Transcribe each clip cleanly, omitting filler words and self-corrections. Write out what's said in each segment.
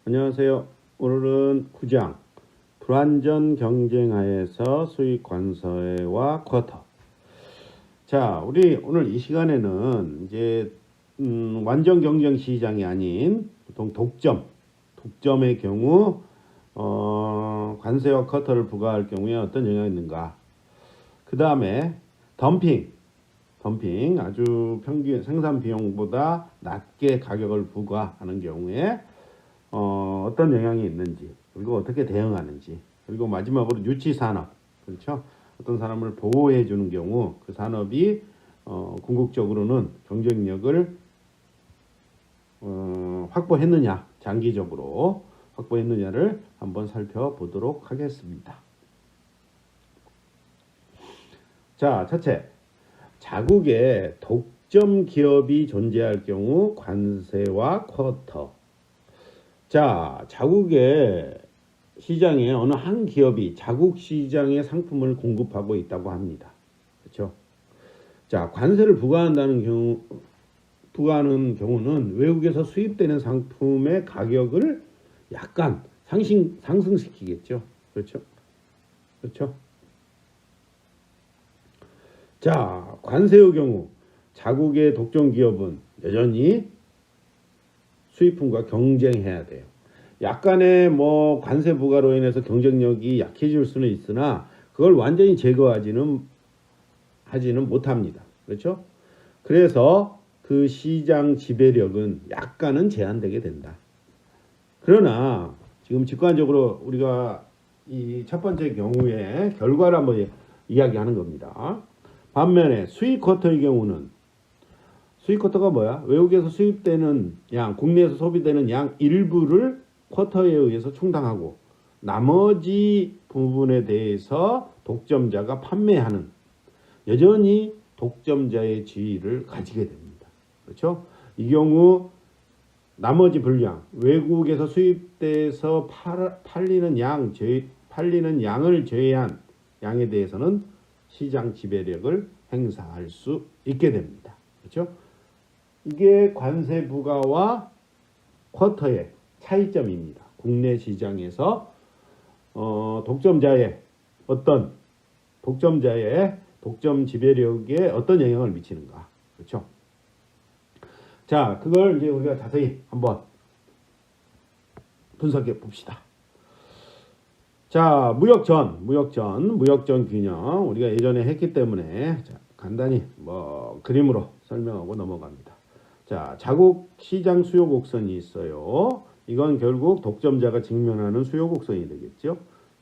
안녕하세요. 오늘은 9장 불완전 경쟁하에서 수익 관세와 쿼터. 자, 우리 오늘 이 시간에는 이제 완전 경쟁 시장이 아닌 보통 독점의 경우 관세와 쿼터를 부과할 경우에 어떤 영향이 있는가. 그 다음에 덤핑 아주 평균 생산 비용보다 낮게 가격을 부과하는 경우에 어떤 영향이 있는지, 그리고 어떻게 대응하는지, 그리고 마지막으로 유치 산업, 그렇죠? 어떤 사람을 보호해 주는 경우 그 산업이 궁극적으로는 경쟁력을 확보했느냐, 장기적으로 확보했느냐를 한번 살펴보도록 하겠습니다. 자, 첫째, 자국에 독점 기업이 존재할 경우 관세와 쿼터. 자, 자국의 시장에 어느 한 기업이 자국 시장에 상품을 공급하고 있다고 합니다. 그렇죠? 자, 관세를 부과하는 경우는 외국에서 수입되는 상품의 가격을 약간 상승시키겠죠. 그렇죠? 그렇죠? 자, 관세의 경우 자국의 독점 기업은 여전히 수입품과 경쟁해야 돼요. 약간의 관세 부과로 인해서 경쟁력이 약해질 수는 있으나 그걸 완전히 제거하지는 못합니다. 그렇죠? 그래서 그 시장 지배력은 약간은 제한되게 된다. 그러나 지금 직관적으로 우리가 이 첫 번째 경우에 결과를 한번 이야기하는 겁니다. 반면에 수입 쿼터의 경우는 수입 쿼터가 뭐야? 외국에서 수입되는 양, 국내에서 소비되는 양 일부를 쿼터에 의해서 충당하고 나머지 부분에 대해서 독점자가 판매하는, 여전히 독점자의 지위를 가지게 됩니다. 그렇죠? 이 경우 나머지 분량, 외국에서 수입돼서 팔리는 양을 제외한 양에 대해서는 시장 지배력을 행사할 수 있게 됩니다. 그렇죠? 이게 관세 부과와 쿼터의 차이점입니다. 국내 시장에서 독점자의 독점 지배력에 어떤 영향을 미치는가. 그렇죠? 자, 그걸 이제 우리가 자세히 한번 분석해 봅시다. 자, 무역전 균형 우리가 예전에 했기 때문에 간단히 그림으로 설명하고 넘어갑니다. 자, 자국 시장 수요 곡선이 있어요. 이건 결국 독점자가 직면하는 수요 곡선이 되겠죠.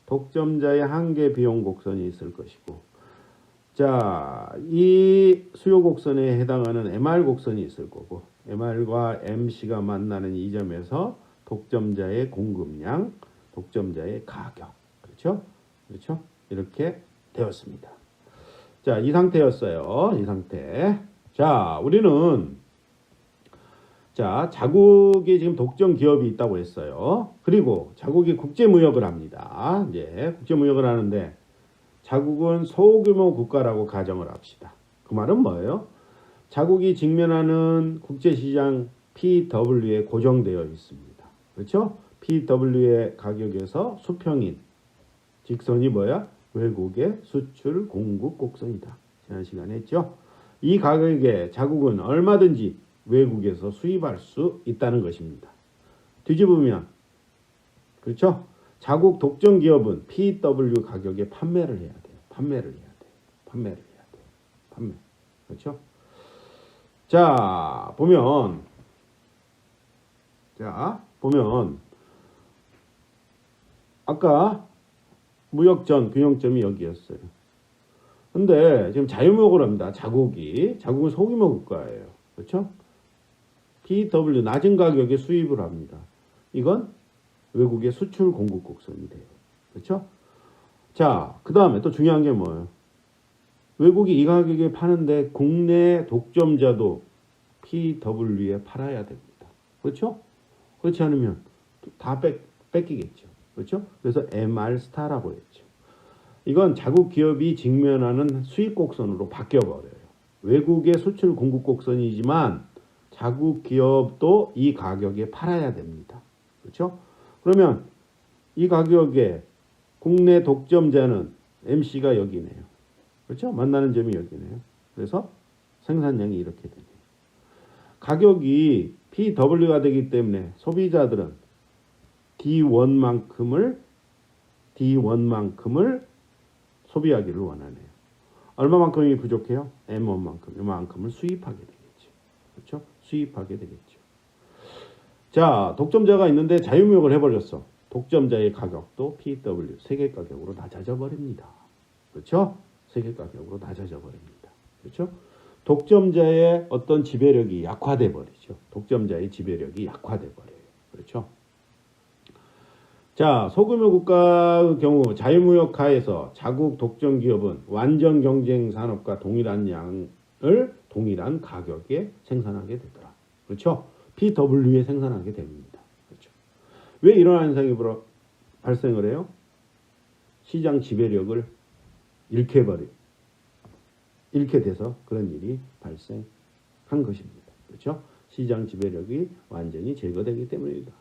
독점자의 한계 비용 곡선이 있을 것이고, 자, 이 수요 곡선에 해당하는 MR 곡선이 있을 거고, MR과 MC가 만나는 이 점에서 독점자의 공급량, 독점자의 가격, 그렇죠? 이렇게 되었습니다. 자, 이 상태였어요. 이 상태. 자, 우리는 자국이 지금 독점 기업이 있다고 했어요. 그리고 자국이 국제무역을 합니다. 이제 국제무역을 하는데 자국은 소규모 국가라고 가정을 합시다. 그 말은 뭐예요? 자국이 직면하는 국제시장 PW에 고정되어 있습니다. 그렇죠? PW의 가격에서 수평인 직선이 뭐야? 외국의 수출 공급 곡선이다. 지난 시간에 했죠? 이 가격에 자국은 얼마든지 외국에서 수입할 수 있다는 것입니다. 뒤집으면, 그렇죠? 자국 독점 기업은 PW 가격에 판매를 해야 돼요. 판매. 그렇죠? 자, 보면 아까 무역전 균형점이 여기였어요. 근데 지금 자유무역을 합니다. 자국은 소규모 국가예요. 그렇죠? PW 낮은 가격에 수입을 합니다. 이건 외국의 수출 공급 곡선이 돼요. 그렇죠? 자, 그 다음에 또 중요한 게 뭐예요? 외국이 이 가격에 파는데 국내 독점자도 PW에 팔아야 됩니다. 그렇죠? 그렇지 않으면 다 뺏기겠죠. 그렇죠? 그래서 MR 스타라고 했죠. 이건 자국 기업이 직면하는 수익 곡선으로 바뀌어버려요. 외국의 수출 공급 곡선이지만 자국 기업도 이 가격에 팔아야 됩니다. 그렇죠? 그러면 이 가격에 국내 독점자는 MC가 여기네요. 그렇죠? 만나는 점이 여기네요. 그래서 생산량이 이렇게 되네요. 가격이 PW가 되기 때문에 소비자들은 D1만큼을 소비하기를 원하네요. 얼마만큼이 부족해요? M1만큼, 이만큼을 수입하게 되겠죠. 그렇죠? 수입하게 되겠죠. 자, 독점자가 있는데 자유무역을 해버렸어. 독점자의 가격도 PW 세계 가격으로 낮아져 버립니다. 그렇죠? 세계 가격으로 낮아져 버립니다. 그렇죠? 독점자의 어떤 지배력이 약화돼 버리죠. 독점자의 지배력이 약화돼 버려요. 그렇죠? 자, 소규모 국가의 경우 자유무역하에서 자국 독점 기업은 완전 경쟁 산업과 동일한 양을 동일한 가격에 생산하게 되더라. 그렇죠? PW에 생산하게 됩니다. 그렇죠? 왜 이런 현상이 발생을 해요? 시장 지배력을 잃게 돼서 그런 일이 발생한 것입니다. 그렇죠? 시장 지배력이 완전히 제거되기 때문입니다.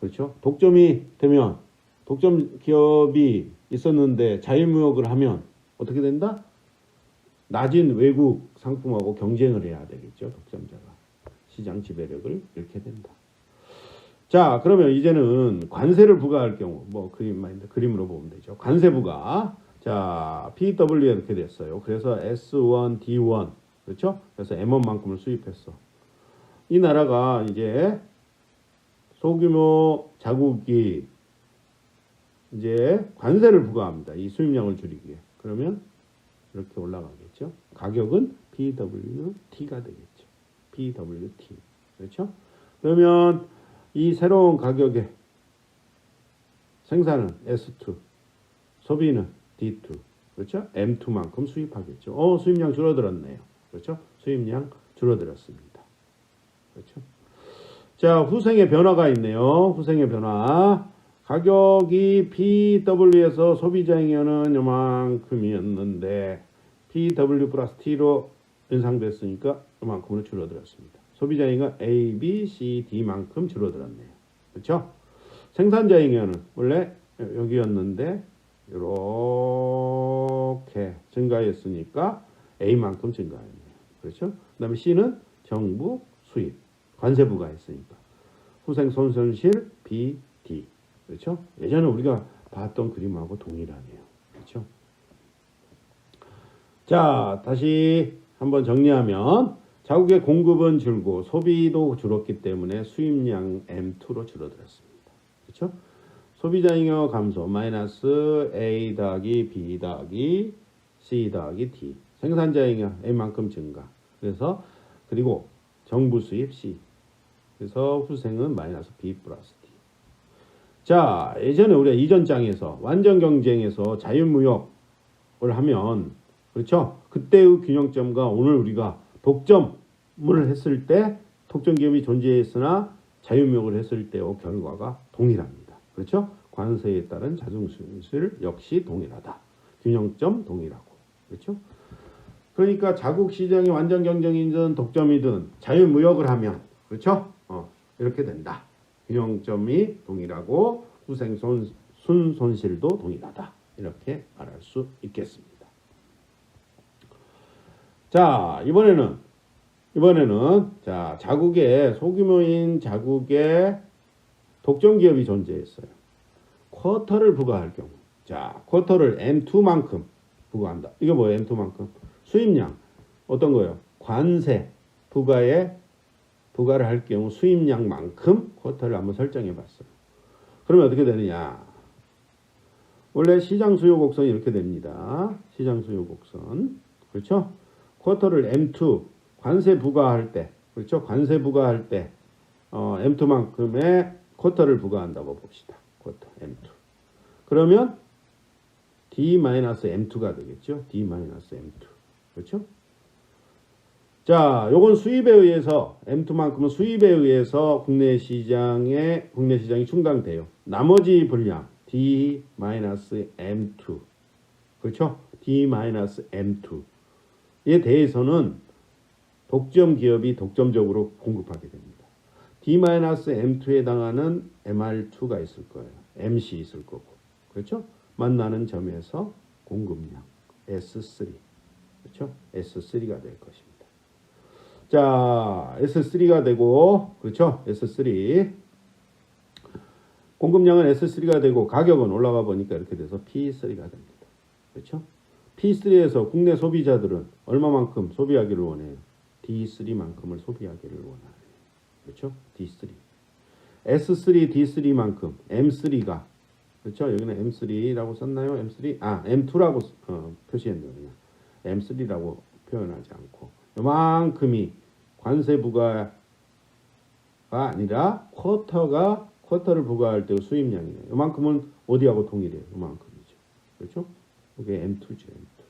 그렇죠? 독점이 되면 독점 기업이 있었는데 자유무역을 하면 어떻게 된다? 낮은 외국 상품하고 경쟁을 해야 되겠죠. 독점자가. 시장 지배력을 잃게 된다. 자, 그러면 이제는 관세를 부과할 경우 뭐 그림으로 보면 되죠. 관세 부과. 자, PW 이렇게 됐어요. 그래서 S1, D1. 그렇죠? 그래서 M1만큼을 수입했어. 이 나라가 이제 소규모 자국이 이제 관세를 부과합니다. 이 수입량을 줄이기 위해. 그러면 이렇게 올라가겠죠. 가격은 PWT가 되겠죠. PWT. 그렇죠? 그러면 이 새로운 가격에 생산은 S2, 소비는 D2. 그렇죠? M2만큼 수입하겠죠. 수입량 줄어들었네요. 그렇죠? 수입량 줄어들었습니다. 그렇죠? 자, 후생의 변화가 있네요. 후생의 변화. 가격이 PW에서 소비자잉여는 요만큼이었는데 PW 플러스 T로 인상됐으니까 요만큼으로 줄어들었습니다. 소비자잉여 A, B, C, D만큼 줄어들었네요. 그렇죠? 생산자잉여는 원래 여기였는데 이렇게 증가했으니까 A만큼 증가했네요. 그렇죠? 그 다음에 C는 정부 수입. 관세 부과했으니까. 후생 손실 B, D. 그렇죠? 예전에 우리가 봤던 그림하고 동일하네요. 그렇죠? 자, 다시 한번 정리하면 자국의 공급은 줄고 소비도 줄었기 때문에 수입량 M2로 줄어들었습니다. 그렇죠? 소비자잉여 감소 마이너스 A 더하기 B 더하기 C 더하기 D. 생산자잉여 A만큼 증가. 그리고 정부 수입 C. 그래서 후생은 마이너스 B 플러스 D. 자, 예전에 우리가 이전 장에서 완전 경쟁에서 자유무역을 하면 그렇죠? 그때의 균형점과 오늘 우리가 독점을 했을 때 독점 기업이 존재했으나 자유무역을 했을 때의 결과가 동일합니다. 그렇죠? 관세에 따른 자중수술 역시 동일하다. 균형점 동일하고. 그렇죠? 그러니까 자국 시장이 완전 경쟁이든 독점이든 자유무역을 하면 그렇죠? 이렇게 된다. 균형점이 동일하고 후생 순손실도 동일하다. 이렇게 말할 수 있겠습니다. 자, 이번에는 자, 소규모인 자국에 독점 기업이 존재했어요. 쿼터를 부과할 경우. 자, 쿼터를 M2만큼 부과한다. 이게 뭐예요? M2만큼. 수입량. 어떤 거예요? 관세 부과를 할 경우 수입량만큼 쿼터를 한번 설정해 봤어요. 그러면 어떻게 되느냐? 원래 시장 수요 곡선이 이렇게 됩니다. 시장 수요 곡선. 그렇죠? 쿼터를 M2 관세 부과할 때, 그렇죠? 관세 부과할 때 M2만큼의 쿼터를 부과한다고 봅시다. 쿼터 M2. 그러면 D-M2가 되겠죠? D-M2. 그렇죠? 자, 요건 수입에 의해서 M2만큼은 수입에 의해서 국내 시장이 충당돼요. 나머지 분량 D-M2. 그렇죠? D-M2에 대해서는 독점 기업이 독점적으로 공급하게 됩니다. D-M2에 해당하는 MR2가 있을 거예요. MC 있을 거고. 그렇죠? 만나는 점에서 공급량 S3. 그렇죠? S3가 될 것입니다. 자, S3가 되고, 그렇죠? S3. 공급량은 S3가 되고, 가격은 올라가 보니까 이렇게 돼서 P3가 됩니다. 그렇죠? P3에서 국내 소비자들은 얼마만큼 소비하기를 원해요? D3만큼을 소비하기를 원하요. 그렇죠? D3. S3, D3만큼 M3가, 그렇죠? 여기는 M3라고 썼나요? M3? M2라고 표시했네요. 그냥. M3라고 표현하지 않고. 요만큼이 관세 부과가 아니라 쿼터를 부과할 때 수입량이에요. 요만큼은 어디하고 동일해요? 요만큼이죠. 그렇죠? 이게 M2죠. M2.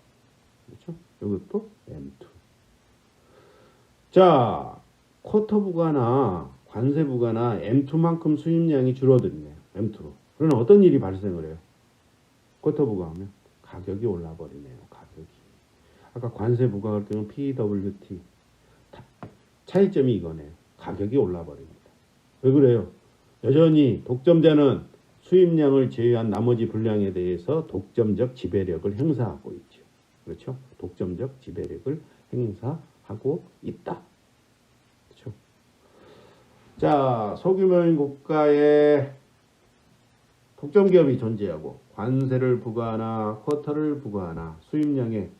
그렇죠? 이것도 M2. 자, 쿼터 부과나 관세 부과나 M2만큼 수입량이 줄어들네요. M2로. 그러면 어떤 일이 발생을 해요? 쿼터 부과하면 가격이 올라버리네요. 가격이. 아까 관세 부과할 경우 PWT. 차이점이 이거네요. 가격이 올라버립니다. 왜 그래요? 여전히 독점자는 수입량을 제외한 나머지 분량에 대해서 독점적 지배력을 행사하고 있죠. 그렇죠? 독점적 지배력을 행사하고 있다. 그렇죠? 자, 소규모인 국가에 독점 기업이 존재하고 관세를 부과하나 쿼터를 부과하나 수입량에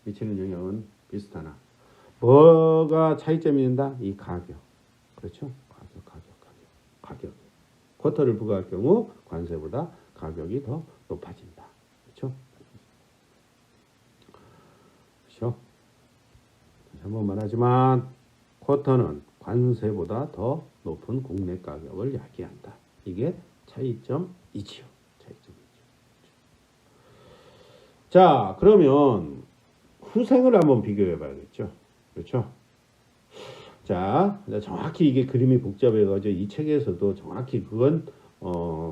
미치는 영향은 비슷하나 뭐가 차이점이 있다? 이 가격. 그렇죠? 가격. 쿼터를 부과할 경우 관세보다 가격이 더 높아진다. 그렇죠? 그렇죠? 한번 말하지만 쿼터는 관세보다 더 높은 국내 가격을 야기한다. 이게 차이점이지요. 자, 그러면 후생을 한번 비교해 봐야겠죠. 그렇죠? 자, 정확히 이게 그림이 복잡해가지고 이 책에서도 정확히 그건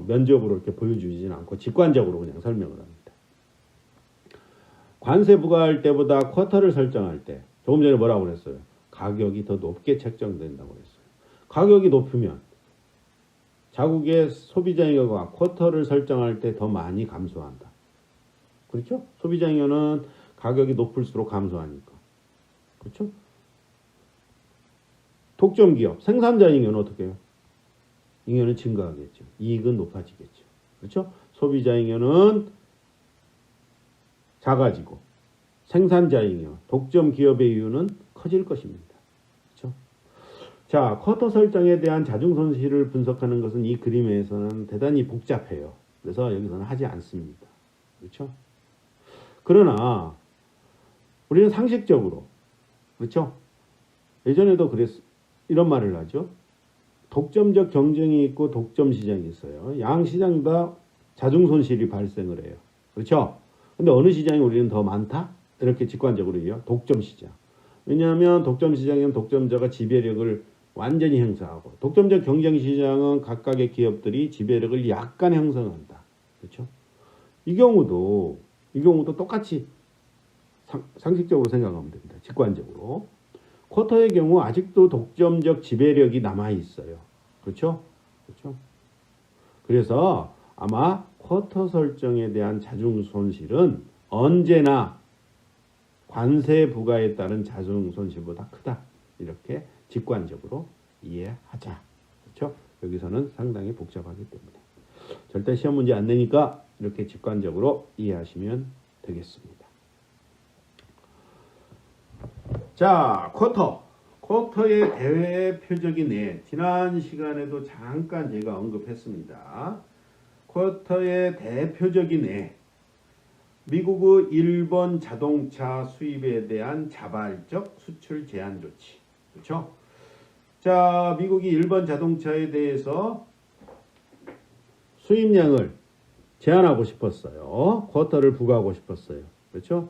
면적으로 이렇게 보여주지는 않고 직관적으로 그냥 설명을 합니다. 관세 부과할 때보다 쿼터를 설정할 때 조금 전에 뭐라고 그랬어요? 가격이 더 높게 책정된다고 그랬어요. 가격이 높으면 자국의 소비자잉여가 쿼터를 설정할 때 더 많이 감소한다. 그렇죠? 소비자잉여는 가격이 높을수록 감소하니까. 그렇죠? 독점 기업, 생산자 잉여는 어떻게 해요? 잉여는 증가하겠죠. 이익은 높아지겠죠. 그렇죠? 소비자 잉여는 작아지고 생산자 잉여, 독점 기업의 이유는 커질 것입니다. 그렇죠? 자, 쿼터 설정에 대한 자중 손실을 분석하는 것은 이 그림에서는 대단히 복잡해요. 그래서 여기서는 하지 않습니다. 그렇죠? 그러나 우리는 상식적으로, 그렇죠? 예전에도 이런 말을 하죠. 독점적 경쟁이 있고 독점 시장이 있어요. 양 시장 다 자중 손실이 발생을 해요. 그렇죠? 근데 어느 시장이 우리는 더 많다? 이렇게 직관적으로 얘기해요. 독점 시장. 왜냐하면 독점 시장에는 독점자가 지배력을 완전히 행사하고 독점적 경쟁 시장은 각각의 기업들이 지배력을 약간 형성한다. 그렇죠? 이 경우도 똑같이 상식적으로 생각하면 됩니다. 직관적으로. 쿼터의 경우 아직도 독점적 지배력이 남아 있어요. 그렇죠? 그렇죠? 그래서 아마 쿼터 설정에 대한 자중 손실은 언제나 관세 부과에 따른 자중 손실보다 크다. 이렇게 직관적으로 이해하자. 그렇죠? 여기서는 상당히 복잡하기 때문에 절대 시험 문제 안 내니까 이렇게 직관적으로 이해하시면 되겠습니다. 자, 쿼터의 대표적인 예, 지난 시간에도 잠깐 제가 언급했습니다. 쿼터의 대표적인 예, 미국의 일본 자동차 수입에 대한 자발적 수출 제한 조치. 그렇죠? 자, 미국이 일본 자동차에 대해서 수입량을 제한하고 싶었어요. 쿼터를 부과하고 싶었어요. 그렇죠?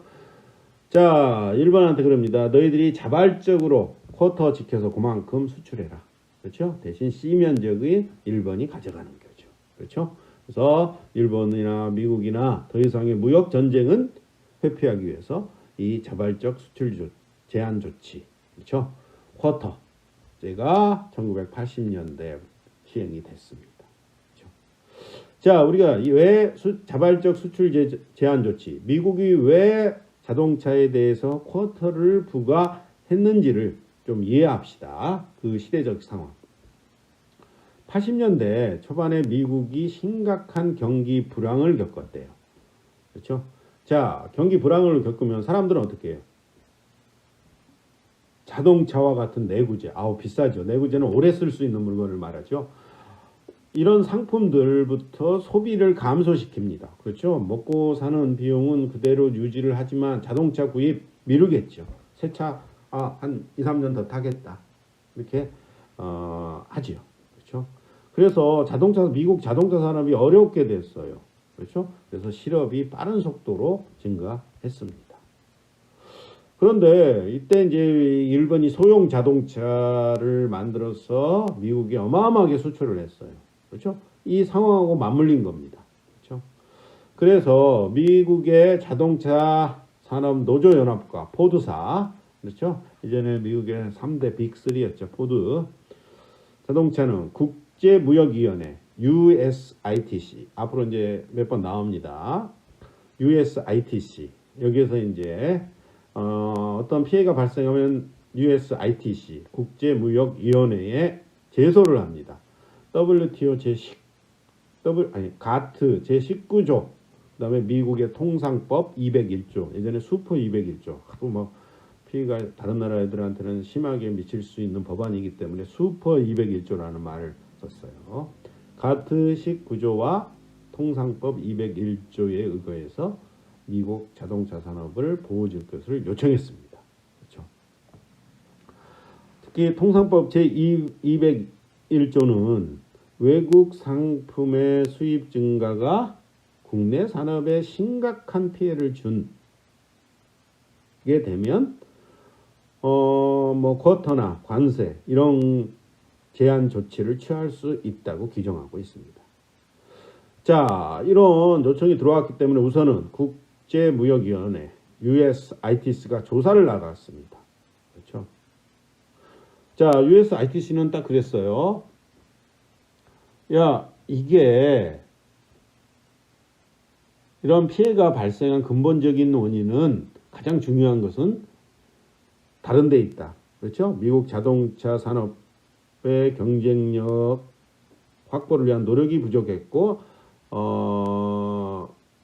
자, 일본한테 그럽니다. 너희들이 자발적으로 쿼터 지켜서 그만큼 수출해라. 그렇죠? 대신 C 면적의 일본이 가져가는 거죠. 그렇죠? 그래서 일본이나 미국이나 더 이상의 무역 전쟁은 회피하기 위해서 이 자발적 수출 제한 조치, 그렇죠? 쿼터 법제가 1980년대 시행이 됐습니다. 그렇죠? 자, 우리가 왜 자발적 수출 제한 조치, 미국이 왜 자동차에 대해서 쿼터를 부과했는지를 좀 이해합시다. 그 시대적 상황. 80년대 초반에 미국이 심각한 경기 불황을 겪었대요. 그렇죠? 자, 경기 불황을 겪으면 사람들은 어떻게 해요? 자동차와 같은 내구재, 비싸죠. 내구재는 오래 쓸 수 있는 물건을 말하죠. 이런 상품들부터 소비를 감소시킵니다. 그렇죠? 먹고 사는 비용은 그대로 유지를 하지만 자동차 구입 미루겠죠. 새 차 한 2, 3년 더 타겠다. 이렇게 하지요. 그렇죠? 그래서 미국 자동차 산업이 어렵게 됐어요. 그렇죠? 그래서 실업이 빠른 속도로 증가했습니다. 그런데 이때 이제 일본이 소형 자동차를 만들어서 미국이 어마어마하게 수출을 했어요. 그렇죠? 이 상황하고 맞물린 겁니다. 그렇죠? 그래서 미국의 자동차 산업 노조연합과 포드사, 그렇죠? 이전에 미국의 3대 빅3였죠. 포드. 자동차는 국제무역위원회, USITC. 앞으로 이제 몇 번 나옵니다. USITC. 여기에서 이제 어떤 피해가 발생하면 USITC 국제무역위원회에 제소를 합니다. WTO 가트 제19조, 그다음에 미국의 통상법 201조, 예전에 슈퍼 201조, 하도 뭐 피해가 다른 나라 애들한테는 심하게 미칠 수 있는 법안이기 때문에 슈퍼 201조라는 말을 썼어요. 가트 19조와 통상법 201조에 의거해서 미국 자동차 산업을 보호줄 것을 요청했습니다. 그렇죠? 특히 통상법 제201조는 외국 상품의 수입 증가가 국내 산업에 심각한 피해를 주게 되면 쿼터나 관세 이런 제한 조치를 취할 수 있다고 규정하고 있습니다. 자, 이런 요청이 들어왔기 때문에 우선은 국제무역위원회 USITC가 조사를 나갔습니다. 그렇죠? 자, USITC는 딱 그랬어요. 야, 이게 이런 피해가 발생한 근본적인 원인은, 가장 중요한 것은 다른 데 있다. 그렇죠? 미국 자동차 산업의 경쟁력 확보를 위한 노력이 부족했고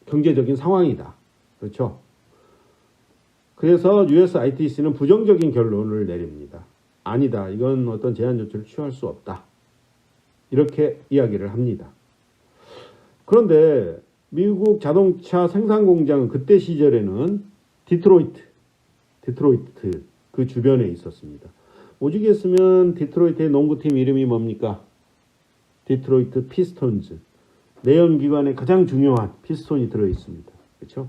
경제적인 상황이다. 그렇죠? 그래서 USITC는 부정적인 결론을 내립니다. 아니다. 이건 어떤 제한 조치를 취할 수 없다. 이렇게 이야기를 합니다. 그런데 미국 자동차 생산 공장은 그때 시절에는 디트로이트 그 주변에 있었습니다. 오죽했으면 디트로이트의 농구팀 이름이 뭡니까? 디트로이트 피스톤즈. 내연기관에 가장 중요한 피스톤이 들어있습니다. 그렇죠?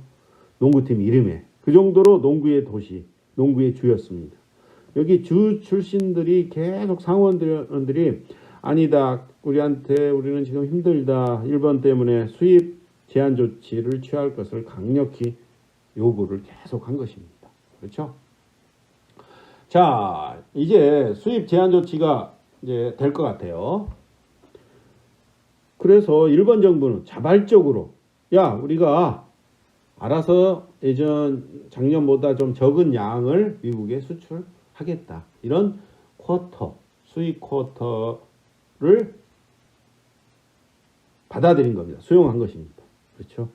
농구팀 이름에. 그 정도로 농구의 도시, 농구의 주였습니다. 여기 주 출신들이 계속 상원들이 아니다. 우리는 지금 힘들다. 일본 때문에 수입 제한 조치를 취할 것을 강력히 요구를 계속한 것입니다. 그렇죠? 자, 이제 수입 제한 조치가 이제 될 것 같아요. 그래서 일본 정부는 자발적으로 우리가 알아서 작년보다 좀 적은 양을 미국에 수출하겠다. 이런 수입 쿼터를 받아들인 겁니다. 수용한 것입니다. 그렇죠?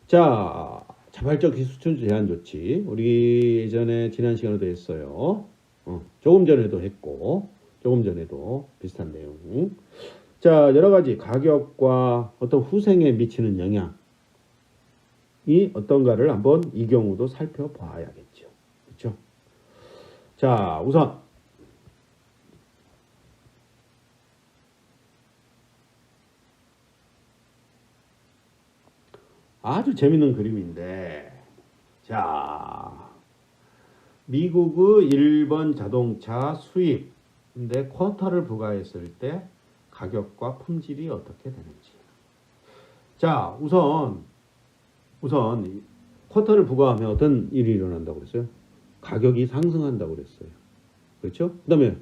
자, 자발적 수출 제한 조치. 우리 예전에 지난 시간에도 했어요. 조금 전에도 했고, 조금 전에도 비슷한 내용. 자, 여러 가지 가격과 어떤 후생에 미치는 영향이 어떤가를 한번 이 경우도 살펴봐야겠죠. 그렇죠? 자, 우선 아주 재밌는 그림인데, 자, 미국의 일본 자동차 수입인데 쿼터를 부과했을 때 가격과 품질이 어떻게 되는지. 자, 우선 쿼터를 부과하면 어떤 일이 일어난다고 그랬어요? 가격이 상승한다고 그랬어요. 그렇죠? 그 다음에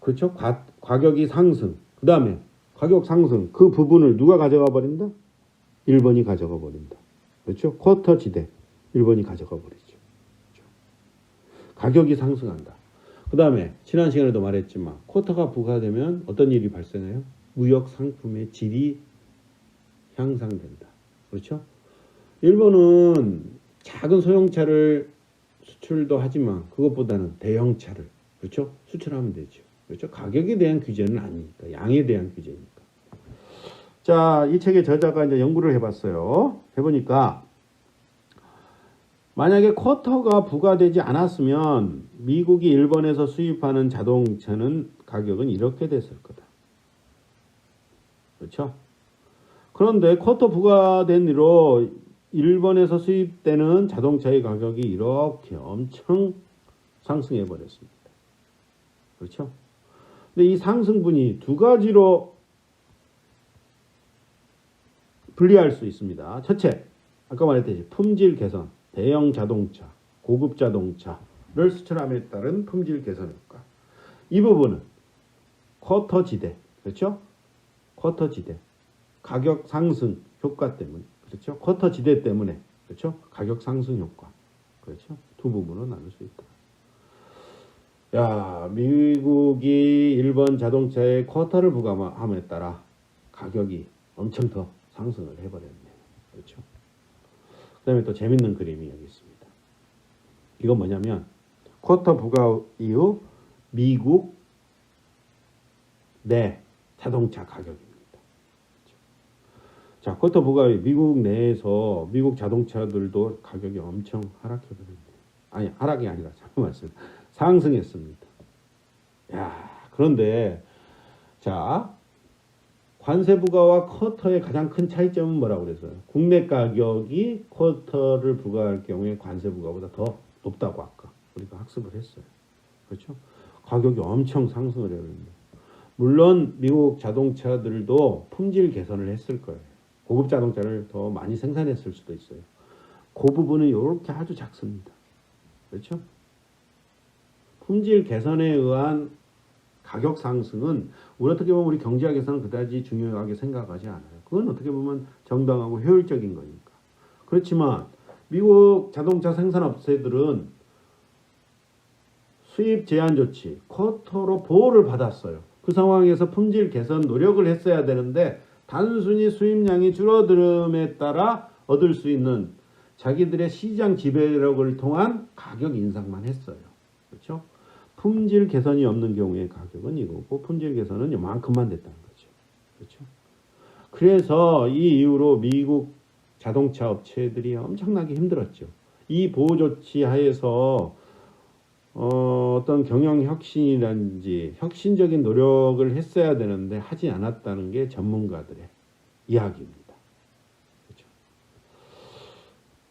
그렇죠? 가격이 상승. 그 다음에 가격 상승. 그 부분을 누가 가져가 버린다? 일본이 가져가 버린다. 그렇죠? 쿼터 지대. 일본이 가져가 버리죠. 그렇죠? 가격이 상승한다. 그 다음에 지난 시간에도 말했지만 쿼터가 부과되면 어떤 일이 발생해요? 무역 상품의 질이 향상된다. 그렇죠? 일본은 작은 소형차를 수출도 하지만 그것보다는 대형차를 그렇죠? 수출하면 되죠. 그렇죠? 가격에 대한 규제는 아니니까 양에 대한 규제니까. 자, 이 책의 저자가 이제 연구를 해봤어요. 해보니까 만약에 쿼터가 부과되지 않았으면 미국이 일본에서 수입하는 자동차는 가격은 이렇게 됐을 거다. 그렇죠? 그런데 쿼터 부과된 뒤로 일본에서 수입되는 자동차의 가격이 이렇게 엄청 상승해 버렸습니다. 그렇죠? 근데 이 상승분이 두 가지로 분리할 수 있습니다. 첫째, 아까 말했듯이 품질 개선, 대형 자동차, 고급 자동차를 수출함에 따른 품질 개선 효과. 이 부분은 쿼터 지대, 그렇죠? 쿼터 지대, 가격 상승 효과 때문에, 그렇죠? 쿼터 지대 때문에, 그렇죠? 가격 상승 효과, 그렇죠? 두 부분으로 나눌 수 있다. 야, 미국이 일본 자동차에 쿼터를 부과함에 따라 가격이 엄청 더 상승을 해버렸네요. 그렇죠? 그 다음에 또 재밌는 그림이 여기 있습니다. 이건 뭐냐면 쿼터 부과 이후 미국 내 자동차 가격입니다. 그렇죠? 자, 쿼터 부과 이후 미국 내에서 미국 자동차들도 가격이 엄청 하락해버렸네요. 아니, 하락이 아니라 잘못 말씀드렸습니다. 상승했습니다. 야, 그런데 자, 관세 부과와 쿼터의 가장 큰 차이점은 뭐라고 그랬어요? 국내 가격이 쿼터를 부과할 경우에 관세 부과보다 더 높다고 아까 우리가 학습을 했어요. 그렇죠? 가격이 엄청 상승을 해버립니다. 물론 미국 자동차들도 품질 개선을 했을 거예요. 고급 자동차를 더 많이 생산했을 수도 있어요. 그 부분은 이렇게 아주 작습니다. 그렇죠? 품질 개선에 의한 가격 상승은 우리 어떻게 보면 우리 경제학에서는 그다지 중요하게 생각하지 않아요. 그건 어떻게 보면 정당하고 효율적인 거니까. 그렇지만 미국 자동차 생산업체들은 수입 제한 조치, 쿼터로 보호를 받았어요. 그 상황에서 품질 개선 노력을 했어야 되는데 단순히 수입량이 줄어듦에 따라 얻을 수 있는 자기들의 시장 지배력을 통한 가격 인상만 했어요. 그렇죠? 품질 개선이 없는 경우에 가격은 이거고 품질 개선은 이만큼만 됐다는 거죠. 그렇죠? 그래서 이 이후로 미국 자동차 업체들이 엄청나게 힘들었죠. 이 보호 조치 하에서 어떤 경영 혁신이라든지 혁신적인 노력을 했어야 되는데 하지 않았다는 게 전문가들의 이야기입니다. 그렇죠?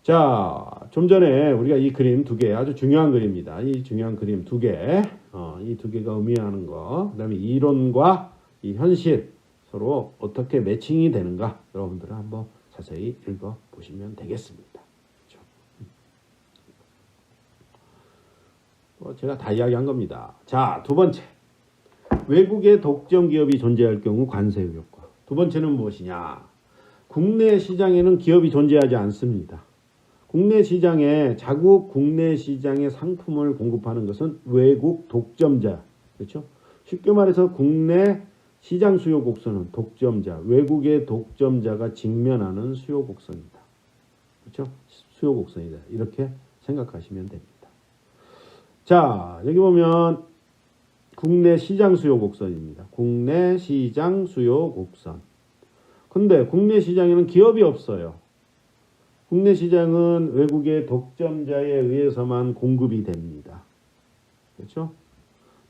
자, 좀 전에 우리가 이 그림 두 개, 아주 중요한 그림입니다. 이 중요한 그림 두 개, 이 두 개가 의미하는 거, 그 다음에 이론과 이 현실 서로 어떻게 매칭이 되는가, 여러분들은 한번 자세히 읽어보시면 되겠습니다. 제가 다 이야기한 겁니다. 자, 두 번째. 외국의 독점 기업이 존재할 경우 관세 효과. 두 번째는 무엇이냐? 국내 시장에는 기업이 존재하지 않습니다. 국내 시장에 자국 국내 시장에 상품을 공급하는 것은 외국 독점자. 그렇죠? 쉽게 말해서 국내 시장 수요 곡선은 독점자, 외국의 독점자가 직면하는 수요 곡선이다. 그렇죠? 수요 곡선이다. 이렇게 생각하시면 됩니다. 자, 여기 보면 국내 시장 수요 곡선입니다. 국내 시장 수요 곡선. 근데 국내 시장에는 기업이 없어요. 국내 시장은 외국의 독점자에 의해서만 공급이 됩니다. 그렇죠?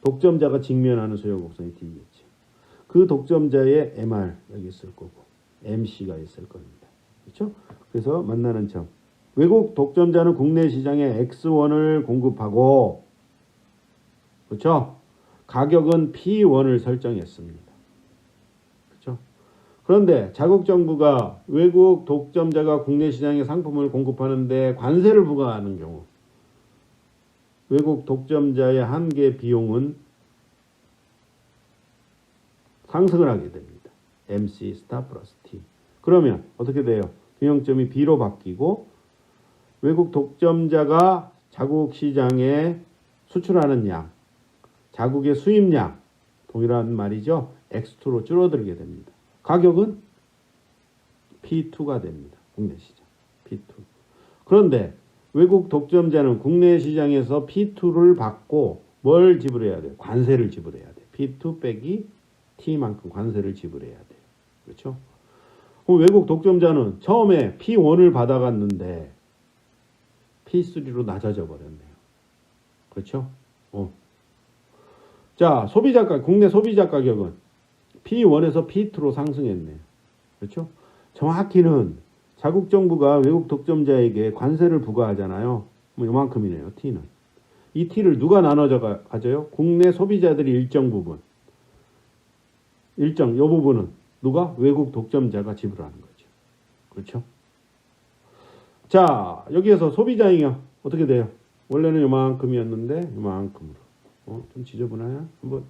독점자가 직면하는 수요 곡선이 D겠죠. 그 독점자의 MR 여기 있을 거고 MC가 있을 겁니다. 그렇죠? 그래서 만나는 점. 외국 독점자는 국내 시장에 X1을 공급하고 그렇죠? 가격은 P1을 설정했습니다. 그렇죠? 그런데 자국 정부가 외국 독점자가 국내 시장에 상품을 공급하는데 관세를 부과하는 경우 외국 독점자의 한계 비용은 상승을 하게 됩니다. MC 스타 플러스 T. 그러면 어떻게 돼요? 균형점이 B로 바뀌고 외국 독점자가 자국 시장에 수출하는 양, 자국의 수입량 동일한 말이죠. X2로 줄어들게 됩니다. 가격은 P2가 됩니다. 국내 시장 P2. 그런데 외국 독점자는 국내 시장에서 P2를 받고 뭘 지불해야 돼요? 관세를 지불해야 돼요. P2 빼기 T만큼 관세를 지불해야 돼요. 그렇죠? 그럼 외국 독점자는 처음에 P1을 받아갔는데 P3로 낮아져 버렸네요. 그렇죠? 자, 국내 소비자 가격은 P1에서 P2로 상승했네요. 그렇죠? 정확히는 자국 정부가 외국 독점자에게 관세를 부과하잖아요. 뭐 요만큼이네요. T는. 이 T를 누가 나눠져 가져요? 국내 소비자들이 일정 부분. 이 부분은 누가? 외국 독점자가 지불하는 거죠. 그렇죠? 자, 여기에서 소비자잉여 어떻게 돼요? 원래는 요만큼이었는데 요만큼으로. 좀 지저분해요? 한번.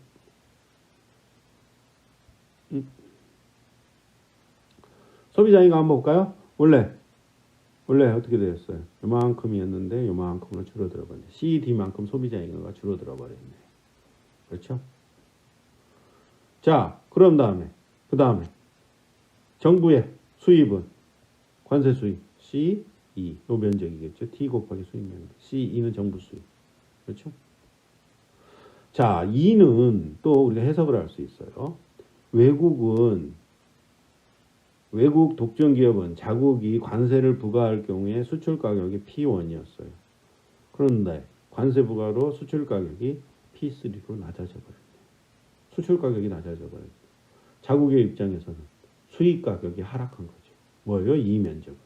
소비자잉여 한번 볼까요? 원래 어떻게 되었어요? 요만큼이었는데 요만큼으로 줄어들어 버렸네. CD만큼 소비자잉여가 줄어들어 버렸네. 그렇죠? 자, 그 다음에 정부의 수입은 관세 수입 C2 요 면적이겠죠. T 곱하기 수입 면적. C2는 정부 수입. 그렇죠? 자, 2는 또 우리가 해석을 할 수 있어요. 외국 독점 기업은 자국이 관세를 부과할 경우에 수출 가격이 P1이었어요. 그런데 관세 부과로 수출 가격이 P3로 낮아져 버렸네요. 수출 가격이 낮아져 버렸어요. 자국의 입장에서는 수입 가격이 하락한 거죠. 뭐예요? 이 면적은.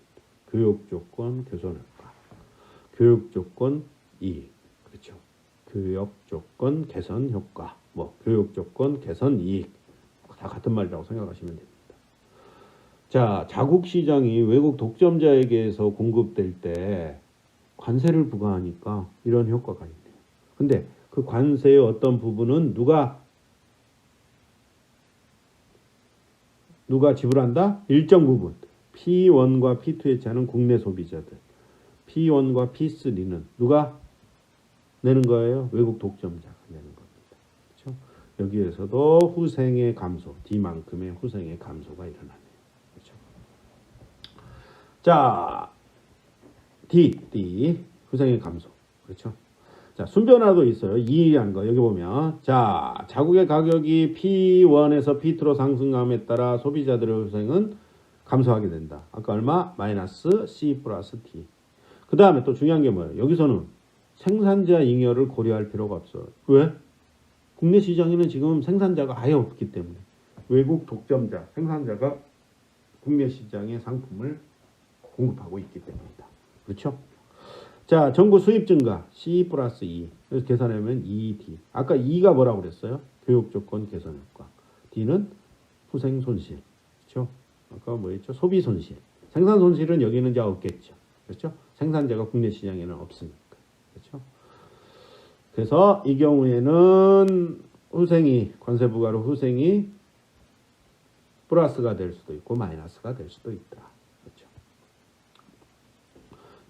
교육 조건, 개선 효과. 교육 조건, 이익. 그렇죠. 교육 조건, 개선 효과. 교육 조건, 개선 이익. 다 같은 말이라고 생각하시면 됩니다. 자, 자국 시장이 외국 독점자에게서 공급될 때 관세를 부과하니까 이런 효과가 있네요. 근데 그 관세의 어떤 부분은 누가 지불한다? 일정 부분. P1과 P2에 차는 국내 소비자들. P1과 P3는 누가 내는 거예요? 외국 독점자가 내는 겁니다. 그렇죠? 여기에서도 후생의 감소, D만큼의 후생의 감소가 일어나네요. 그렇죠? 자, D, 후생의 감소. 그렇죠? 자, 순변화도 있어요. 이란 거 여기 보면 자, 자국의 가격이 P1에서 P2로 상승함에 따라 소비자들의 후생은 감소하게 된다. 아까 얼마? 마이너스 C 플러스 T. 그 다음에 또 중요한 게 뭐예요? 여기서는 생산자 잉여를 고려할 필요가 없어요. 왜? 국내 시장에는 지금 생산자가 아예 없기 때문에 외국 독점자, 생산자가 국내 시장에 상품을 공급하고 있기 때문이다. 그렇죠? 자, 정부 수입 증가 C 플러스 2. 그래서 계산하면 2D. 아까 2가 뭐라고 그랬어요? 교육 조건 개선 효과. D는 후생 손실. 그렇죠? 아까 뭐였죠? 소비 손실. 생산 손실은 여기는 이제 없겠죠. 그렇죠? 생산자가 국내 시장에는 없으니까. 그렇죠? 그래서 이 경우에는 관세 부과로 후생이 플러스가 될 수도 있고 마이너스가 될 수도 있다. 그렇죠?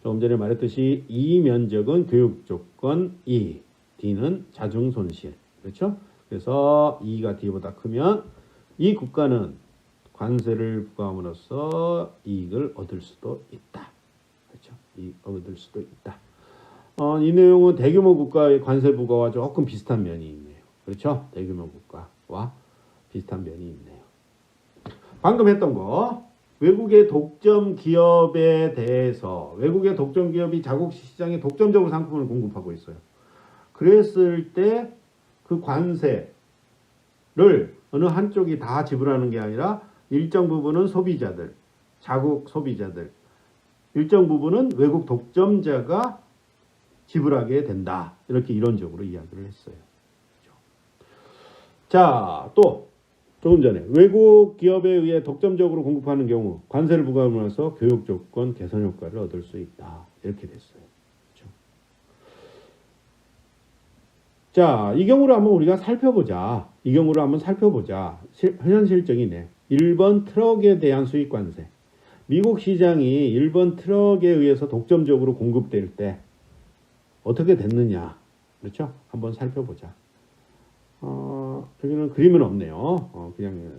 조금 전에 말했듯이 이 면적은 교육 조건 2, D는 자중 손실. 그렇죠? 그래서 2가 D보다 크면 이 국가는 관세를 부과함으로써 이익을 얻을 수도 있다. 그렇죠? 이익 얻을 수도 있다. 이 내용은 대규모 국가의 관세 부과와 조금 비슷한 면이 있네요. 그렇죠? 대규모 국가와 비슷한 면이 있네요. 방금 했던 거 외국의 독점 기업에 대해서 외국의 독점 기업이 자국 시장에 독점적으로 상품을 공급하고 있어요. 그랬을 때 그 관세를 어느 한쪽이 다 지불하는 게 아니라 일정 부분은 소비자들, 자국 소비자들, 일정 부분은 외국 독점자가 지불하게 된다. 이렇게 이론적으로 이야기를 했어요. 그렇죠? 자, 또 조금 전에 외국 기업에 의해 독점적으로 공급하는 경우 관세를 부과함으로써 교육 조건 개선 효과를 얻을 수 있다. 이렇게 됐어요. 그렇죠? 자, 이 경우를 한번 우리가 살펴보자. 이 경우를 한번 살펴보자. 현실적이네. 1번 트럭에 대한 수입 관세. 미국 시장이 1번 트럭에 의해서 독점적으로 공급될 때 어떻게 됐느냐. 그렇죠? 한번 살펴보자. 여기는 그림은 없네요. 그냥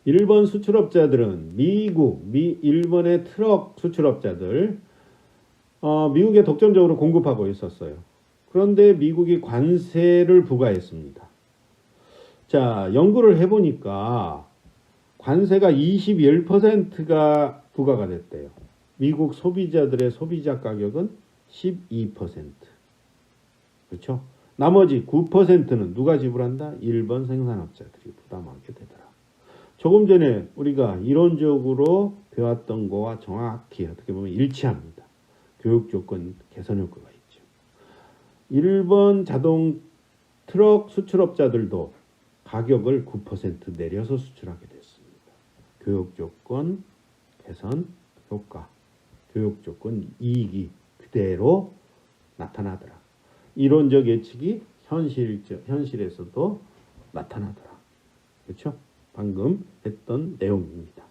일본 수출업자들은 일본의 트럭 수출업자들 미국에 독점적으로 공급하고 있었어요. 그런데 미국이 관세를 부과했습니다. 자, 연구를 해보니까 관세가 21%가 부과가 됐대요. 미국 소비자들의 소비자 가격은 12%. 그렇죠? 나머지 9%는 누가 지불한다? 일본 생산업자들이 부담하게 되더라. 조금 전에 우리가 이론적으로 배웠던 거와 정확히 어떻게 보면 일치합니다. 교육 조건 개선 효과가 있죠. 일본 자동 트럭 수출업자들도 가격을 9% 내려서 수출하게 됐습니다. 교육 조건 개선 효과, 교육 조건 이익이 그대로 나타나더라. 이론적 예측이 현실에서도 나타나더라. 그렇죠? 방금 했던 내용입니다.